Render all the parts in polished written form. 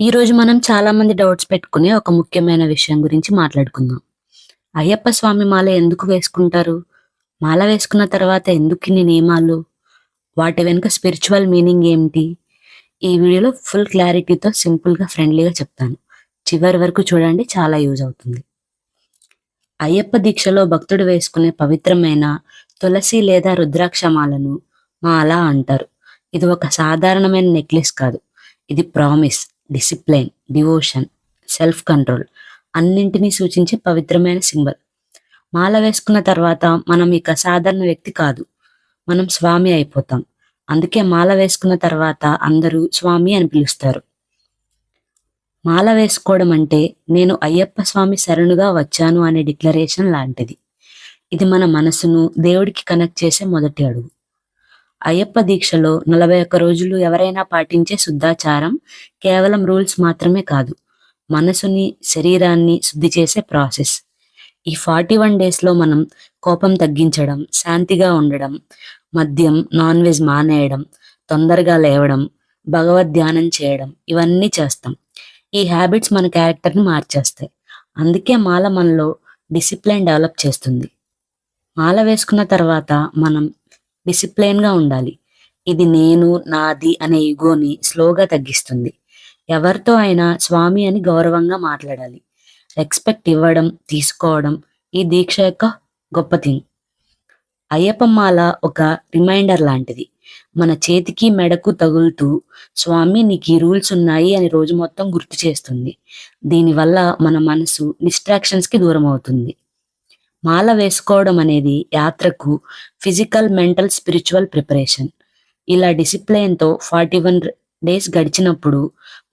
ఈరోజు మనం చాలా మంది డౌట్స్ పెట్టుకునే ఒక ముఖ్యమైన విషయం గురించి మాట్లాడుకుందాం. అయ్యప్ప స్వామి మాల ఎందుకు వేసుకుంటారు? మాల వేసుకున్న తర్వాత ఎందుకిన్ని నియమాలు? వాటి వెనుక స్పిరిచువల్ మీనింగ్ ఏంటి? ఈ వీడియోలో ఫుల్ క్లారిటీతో సింపుల్‌గా, ఫ్రెండ్లీగా చెప్తాను. చివరి వరకు చూడండి, చాలా యూజ్ అవుతుంది. అయ్యప్ప దీక్షలో భక్తుడు వేసుకునే పవిత్రమైన తులసి లేదా రుద్రాక్ష మాలను మాల అంటారు. ఇది ఒక సాధారణమైన నెక్లెస్ కాదు. ఇది promise, discipline, devotion, self control అన్నింటినీ సూచించే పవిత్రమైన సింబల్. మాల వేసుకున్న తర్వాత మనం ఇక సాధారణ వ్యక్తి కాదు, మనం స్వామి అయిపోతాం. అందుకే మాల వేసుకున్న తర్వాత అందరూ స్వామి అని పిలుస్తారు. మాల వేసుకోవడం అంటే నేను అయ్యప్ప స్వామి శరణుగా వచ్చాను అనే డిక్లరేషన్ లాంటిది. ఇది మన మనసును దేవుడికి కనెక్ట్ చేసే మొదటి అడుగు. అయ్యప్ప దీక్షలో 41 రోజులు ఎవరైనా పాటించే శుద్ధాచారం కేవలం రూల్స్ మాత్రమే కాదు, మనసుని, శరీరాన్ని శుద్ధి చేసే ప్రాసెస్. ఈ 41 డేస్లో మనం కోపం తగ్గించడం, శాంతిగా ఉండడం, మద్యం, నాన్ వెజ్ మానేయడం, తొందరగా లేవడం, భగవద్ ధ్యానం చేయడం, ఇవన్నీ చేస్తాం. ఈ హ్యాబిట్స్ మన క్యారెక్టర్ని మార్చేస్తాయి. అందుకే మాల మనలో డిసిప్లిన్ డెవలప్ చేస్తుంది. మాల వేసుకున్న తర్వాత మనం డిసిప్లైన్గా ఉండాలి. ఇది నేను, నాది అనే ఈగోని స్లోగా తగ్గిస్తుంది. ఎవరితో అయినా స్వామి అని గౌరవంగా మాట్లాడాలి. రెస్పెక్ట్ ఇవ్వడం, తీసుకోవడం ఈ దీక్ష యొక్క గొప్ప థింగ్. అయ్యప్ప మాల ఒక రిమైండర్ లాంటిది. మన చేతికి మెడకు తగులుతూ స్వామి నీకు ఈ రూల్స్ ఉన్నాయి అని రోజు మొత్తం గుర్తు చేస్తుంది. దీనివల్ల మన మనసు డిస్ట్రాక్షన్స్కి దూరం అవుతుంది. మాల వేసుకోవడం అనేది యాత్రకు ఫిజికల్, మెంటల్, స్పిరిచువల్ ప్రిపరేషన్. ఇలా డిసిప్లైన్తో 41 డేస్ గడిచినప్పుడు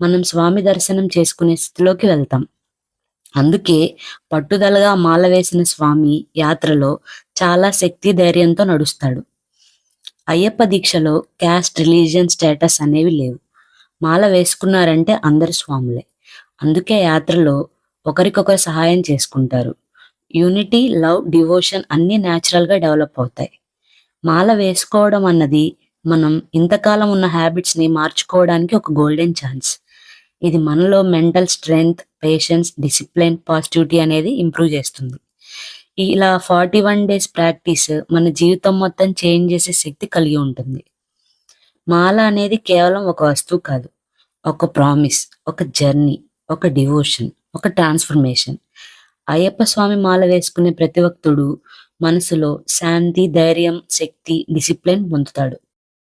మనం స్వామి దర్శనం చేసుకునే స్థితిలోకి వెళ్తాం. అందుకే పట్టుదలగా మాల వేసిన స్వామి యాత్రలో చాలా శక్తి, ధైర్యంతో నడుస్తాడు. అయ్యప్ప దీక్షలో క్యాస్ట్, రిలీజియన్, స్టేటస్ అనేవి లేవు. మాల వేసుకున్నారంటే అందరు స్వాములే. అందుకే యాత్రలో ఒకరికొకరు సహాయం చేసుకుంటారు. యూనిటీ, లవ్, డివోషన్ అన్నీ న్యాచురల్గా డెవలప్ అవుతాయి. మాల వేసుకోవడం అన్నది మనం ఇంతకాలం ఉన్న హ్యాబిట్స్ని మార్చుకోవడానికి ఒక గోల్డెన్ ఛాన్స్. ఇది మనలో mental strength, patience, discipline, positivity అనేది ఇంప్రూవ్ చేస్తుంది. ఇలా 41 డేస్ ప్రాక్టీస్ మన జీవితం మొత్తం చేంజ్ చేసే శక్తి కలిగి ఉంటుంది. మాల అనేది కేవలం ఒక వస్తువు కాదు, ఒక ప్రామిస్, ఒక జర్నీ, ఒక డివోషన్, ఒక ట్రాన్స్ఫర్మేషన్. అయ్యప్ప స్వామి మాల వేసుకునే ప్రతి భక్తుడు మనసులో శాంతి, ధైర్యం, శక్తి, డిసిప్లిన్ పొందుతాడు.